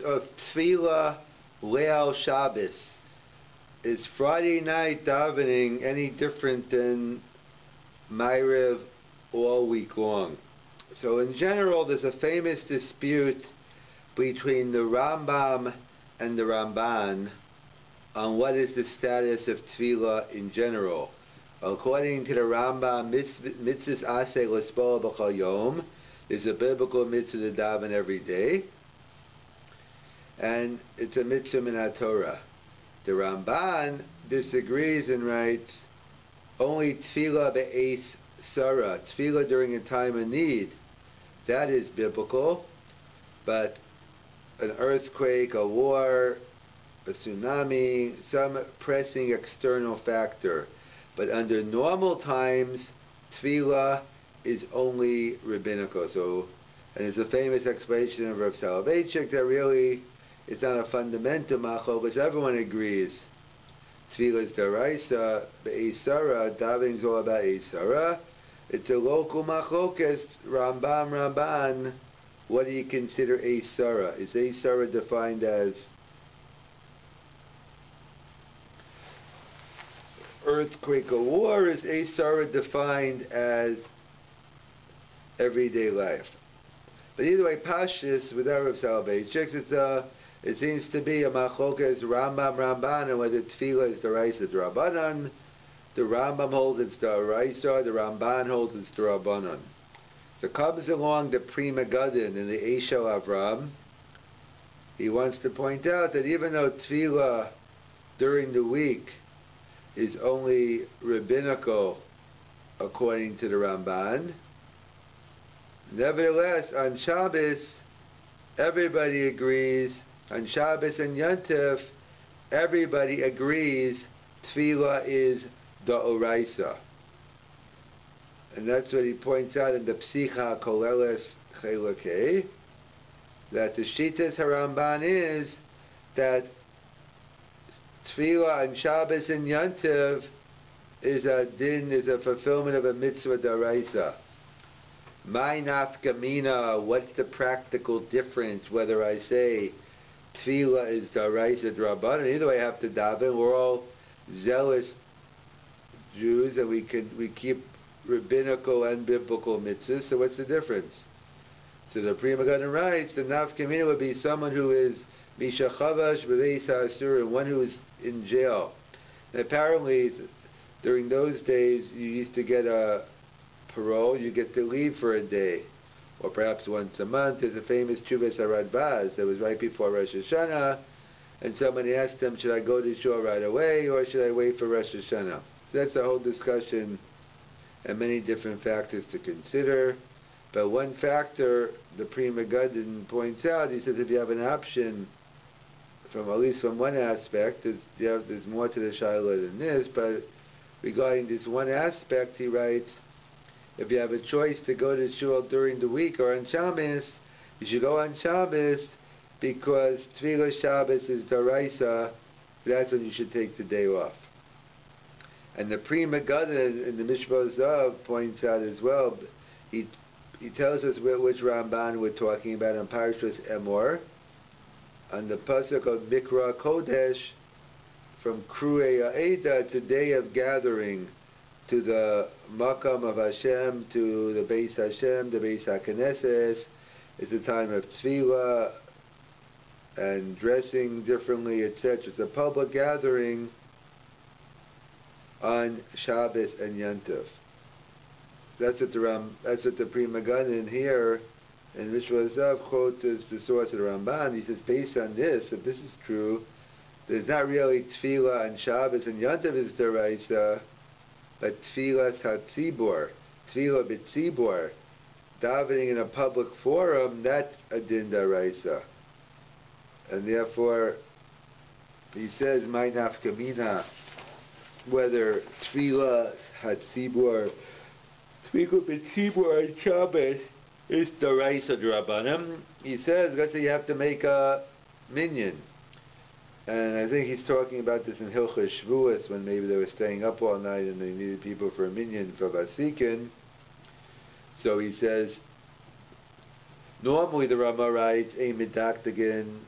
of Tefillah Leil Shabbos. Is Friday night davening any different than Ma'ariv all week long? So in general, there's a famous dispute between the Rambam and the Ramban on what is the status of Tefillah in general. According to the Rambam, mitzvahs aseh l'spol b'chol yom is a biblical mitzvah to daven every day, and it's a mitzvah min HaTorah. The Ramban disagrees and writes only tefillah be'eis sarah, tefillah during a time of need, that is biblical, but an earthquake, a war, a tsunami, some pressing external factor. But under normal times, tefillah is only rabbinical. So, and it's a famous explanation of Rav Selevan that really it's not a fundamental machlokas, because everyone agrees. Tefillah is daraisa, be'isara, davening is all about isara. It's a local machlokas, Ramban, what do you consider isara? Is isara defined as earthquake or war? Is isara defined as everyday life? But either way, Pashtus, without Rav Selevan, it seems to be a machlokas Ramban, and whether tefillah is daraisa d'Rabbanan. The Rambam holds it's daraisa, the Ramban holds it's d'Rabbanan. So comes along the Pri Megadim in the Eshel Avram. He wants to point out that even though tefillah during the week is only rabbinical according to the Ramban, nevertheless on Shabbos everybody agrees. On Shabbos and Yontif, everybody agrees tefillah is da'oraisa. And that's what he points out in the Psicha Koleles Chelakei, that the Shitas Haramban is that tefillah on Shabbos and Yontif is a fulfillment of a mitzvah da'oraisa. My nafkamina, what's the practical difference whether I say tefillah is daraisa d'Rabbanan? Either way I have to daven. We're all zealous Jews, and we keep rabbinical and biblical mitzvahs. So what's the difference? So the Pri Megadim writes the nafkamina would be someone who is mishachavash b'veis ha'asurim, one who is in jail. And apparently, during those days, you used to get a parole. You get to leave for a day, or perhaps once a month. There's a famous Chuvas Haradbaz that was right before Rosh Hashanah, and somebody asked him, should I go to shul right away, or should I wait for Rosh Hashanah? So that's a whole discussion, and many different factors to consider. But one factor the Pri Megadim points out, he says if you have an option, at least from one aspect, there's more to the Shiloh than this, but regarding this one aspect, he writes, if you have a choice to go to shul during the week or on Shabbos, you should go on Shabbos, because Tefillah Shabbos is daraisa. That's when you should take the day off. And the Pri Megadim in the Mishmos Zav points out as well. He tells us which Ramban we're talking about on Parashas Emor, on the pasuk of Mikra Kodesh, from Kruei Ha'eda, to day of gathering, to the Makam of Hashem, to the Beis Hashem, the Beis HaKnesses. It's a time of tefillah and dressing differently, etc. It's a public gathering on Shabbos and Yontif. That's what the Pri Megadim here in Mishmos Zav quotes as the source of the Ramban. He says, based on this, if this is true, there's not really tefillah on Shabbos and Yontif is deraisa, but tefillah hatzibor, tefillah b'tzibor, davening in a public forum, that's a din daraisa. And therefore, he says, my nafkamina, whether tefillah hatzibor, tefillah b'tzibor on Shabbos is daraisa d'Rabbanan. He says, let's say you have to make a minyan. And I think he's talking about this in Hilchos Shavuos, when maybe they were staying up all night and they needed people for a minyan for Vasikin. So he says, normally the Rama writes, Ein medakdagin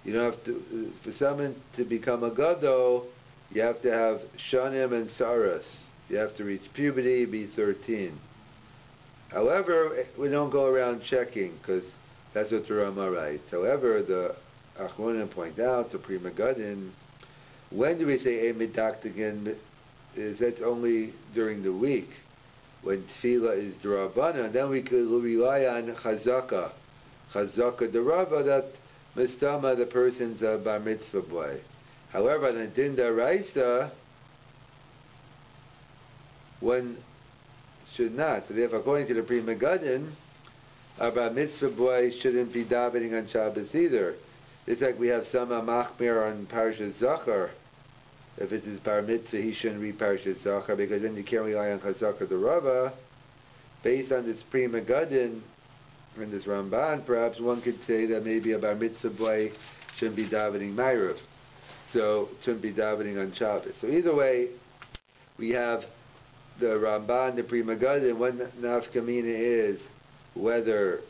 You don't have to, for someone to become a gadol, you have to have shanim and saras. You have to reach puberty, be 13. However, we don't go around checking, because that's what the Rama writes. However, the Achronim point out, the Pri Megadim, when do we say Emidaktigan? Is that's only during the week, when Tefillah is D'Rabbanan, and then we could rely on Chazaka. Chazaka D'Rabba, that Mistama, the person's a Bar Mitzvah boy. However, on a Din D'Oraisa, one should not. So therefore, according to the Pri Megadim, a Bar Mitzvah boy shouldn't be davening on Shabbos either. It's like we have some Machmir on Parshas Zachar. If it is Bar Mitzvah, he shouldn't read Parshas Zachar, because then you can't rely on Chazaka D'Rabba. Based on this Pri Megadim and this Ramban, perhaps one could say that maybe a Bar Mitzvah boy shouldn't be davening Ma'ariv. So, shouldn't be davening on Shabbos. So either way, we have the Ramban, the Pri Megadim, what nafkamina is, whether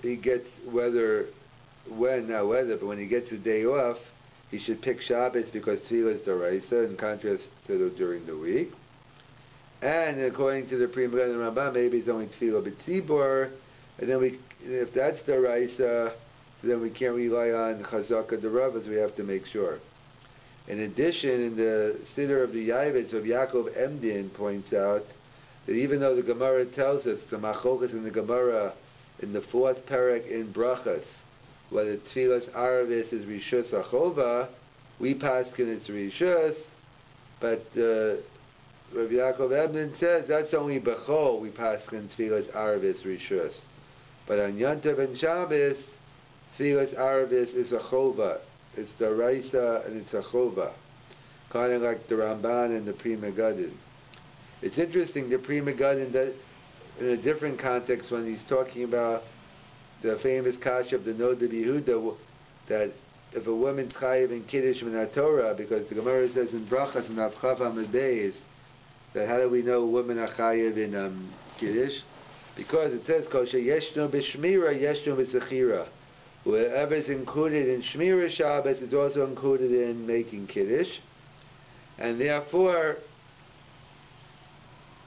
he gets, but when he gets a day off, he should pick Shabbos because Tefillah is D'Oraisa, in contrast to during the week. And according to the Pri Megadim and Ramban, maybe it's only Tefillah B'tzibor, and then if that's D'Oraisa, then we can't rely on Chazaka D'Rabba, so we have to make sure. In addition, in the Siddur of the Yavitz of Yaakov Emdin points out that even though the Gemara tells us, the Machokas in the Gemara, in the 4th parak in Brachas, whether Tfilas Aravis is Rishus or Chova, we paskin it's Rishus, but Rav Yaakov Emdin says that's only Bechol we paskin Tfilas Aravis Rishus. But on Yontav and Shabbos, Tfilas Aravis is a Chova. It's the Raisa and it's a Chova. Kind of like the Ramban and the Pri Megadim. It's interesting, the Pri Megadim, that in a different context, when he's talking about the famous kasha of the Nod of Yehuda, that if a woman's chayiv in Kiddush min Torah, because the Gemara says in Brachas and Avchav HaMedbeis, that how do we know women are chayiv in Kiddush? Because it says, Kol sheyeshno b'shmira, yeshno b'sechira. Whatever is included in Shmira Shabbos is also included in making Kiddush. And therefore,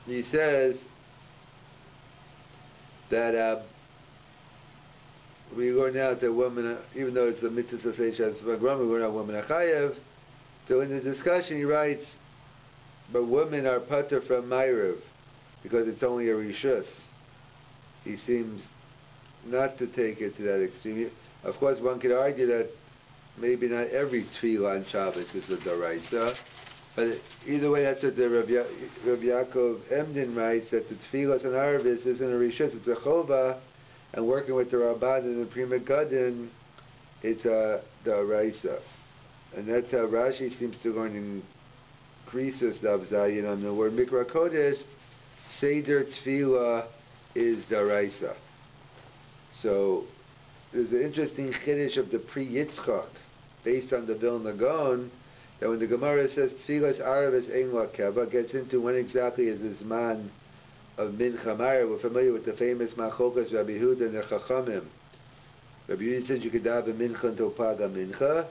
he says that we learn out that women, even though it's a mitzvah to say Shas V'Gram, we learn out women are chayev. So in the discussion he writes, but women are pater from Ma'ariv, because it's only a Rishus. He seems not to take it to that extreme. Of course, one could argue that maybe not every tefillah on Shabbos is a D'Oraisa, but either way, that's what the Rav Yaakov Emdin writes, that the tefillah on Aravis isn't a Rishus, it's a Chova, and working with the Rabban and the Pri Megadim, it's a D'Oraisa. And that's how Rashi seems to learn in Krisus Dav Zayin on the word Mikra Kodesh, Seder Tefillah is D'Oraisa. So there's an interesting chiddush of the Pri Yitzchak, based on the Vilna Gaon, that when the Gemara says Tfilas Aravis Ein La Keva, gets into when exactly is this man of Mincha Ma'ariv. We're familiar with the famous Machokas Rabbi Yehuda and the Chachamim. Rabbi Yehuda said you could have a Mincha until Paga Mincha,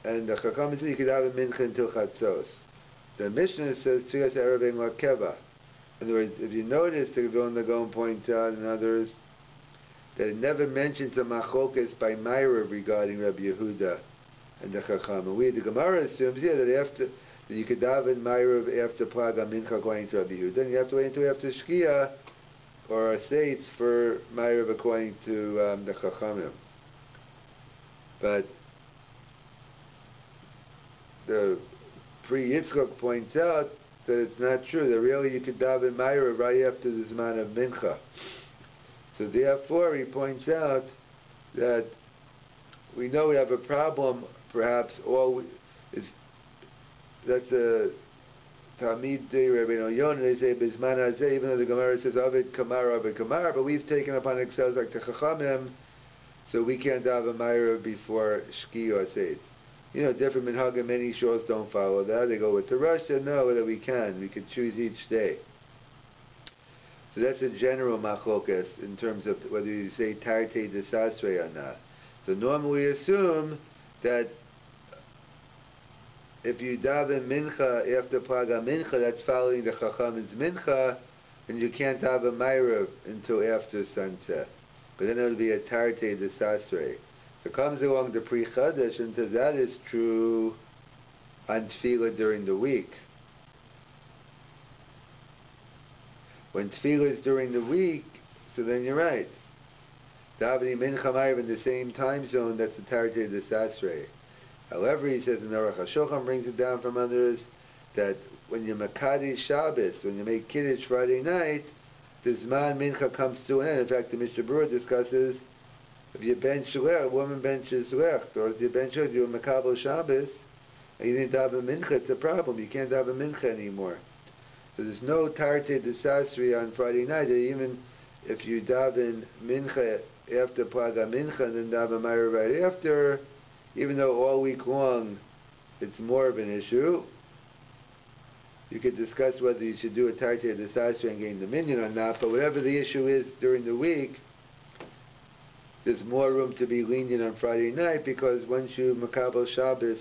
and the Chachamim said you could have a Mincha until Chatzos. The Mishnah says Tfilas Aravis Ein La Keva. In other words, if you notice, the Vilna Gaon points out, and others, that it never mentions a Machokas by Ma'ariv regarding Rabbi Yehuda and the Chacham. And the Gemara assumes here that you could daven Ma'ariv after Praga Mincha according to Rabbi Yehuda, and you have to wait until after Shkia or Seitz for Ma'ariv according to the Chachamim. But the Pri Yitzchak points out that it's not true, that really you could daven Ma'ariv right after the Zman of Mincha. So therefore, he points out that we know we have a problem, perhaps, that the Talmid Rabbeinu Yonah, they say, Bizman Hazeh, even though the Gemara says, Avid Kamar, but we've taken upon ourselves like the Chachamim, so we can't daven Ma'ariv before Shki or Seitz. You know, different minhagim, many shores don't follow that. They go with the Rosh, no, that we can. We could choose each day. So that's a general machlokas in terms of whether you say tarte de sasre or not. So normally we assume that if you daven mincha after Praga mincha, that's following the Chacham's mincha, and you can't daven Ma'ariv until after sunset. But then it would be a tarte de sasre. So it comes along the Pri Chadash, and so that is true on tefillah during the week. When tefillah is during the week, so then you're right. Davening mincha Ma'ariv in the same time zone, that's the tarte de sasre. However, he says in the Aruch HaShulchan brings it down from others that when you Makadish Shabbos, when you make Kiddush Friday night, the Zman Mincha comes to an end. In fact, the Mishnah Berurah discusses if you bench Shulech, a woman benches Shulech, or if you bench Shulech, you Makabel Shabbos, and you didn't daven Mincha, it's a problem. You can't daven Mincha anymore. So there's no Tarte de Sasri on Friday night. Even if you daven Mincha after Praga Mincha and then daven Ma'ariv right after, even though all week long it's more of an issue, you could discuss whether you should do a Tarte de Sasri and gain dominion or not, but whatever the issue is during the week, there's more room to be lenient on Friday night, because once you Makabel Shabbos,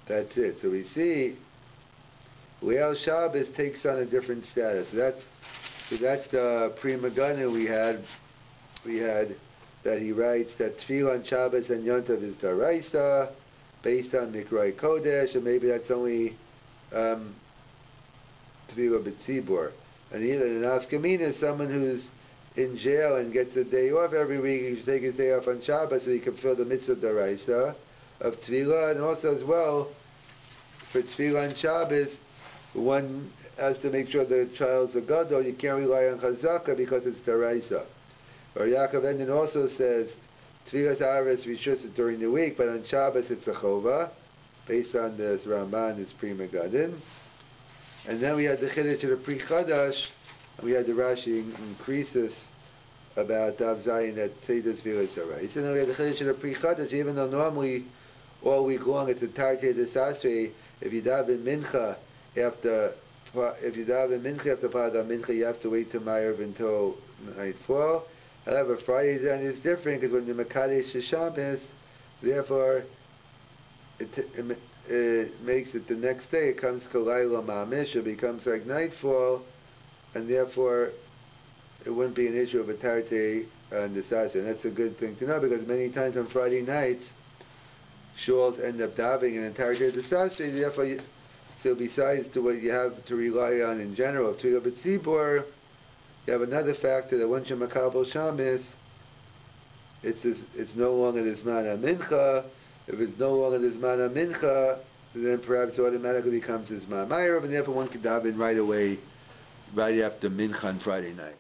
that's it. So we see Leil Shabbos takes on a different status. So that's the Prima Gunna we had that he writes that Tefillah on Shabbos and Yontav is Daraisa, based on Mikroi Kodesh, and maybe that's only Tefillah B'tzibur. And either an Afkamina is someone who's in jail and gets a day off every week. He should take his day off on Shabbos so he can fulfill the mitzvah Daraisa of Tefillah, and also as well, for Tefillah on Shabbos, one has to make sure the child's a gadol. You can't rely on Chazaka because it's Daraisa. Or Yaakov Enden also says Tefillas Aris Rishus is during the week, but on Shabbos it's a Chova, based on this Ramban, this Pri Megadim. And then we had the Chiddush to the Pri Chadash, and we had the Rashi increases about Dav Zayin that Seder Tefillas Aris. And then we had the Chiddush to the Pri Chadash, even though normally all week long it's a Tarte de Sasre, if you daven Mincha after Praga Mincha, you have to wait till Ma'ariv until nightfall. However, Friday's end is different, because when the Makadesh Shabbos, therefore it makes it the next day, it comes Kalayla Ma'amish, it becomes like nightfall, and therefore it wouldn't be an issue of a Tarte and the Sasra. And that's a good thing to know, because many times on Friday nights, shuls end up davening in a Tarte the Sasra, therefore, so besides to what you have to rely on in general, Tefillah B'tzibur, you have another factor that once you're Makabel Shabbos, it's no longer the Zman HaMincha. If it's no longer the Zman HaMincha, then perhaps it automatically becomes the Zman Ma'ariv, and therefore one can daven right away, right after Mincha on Friday night.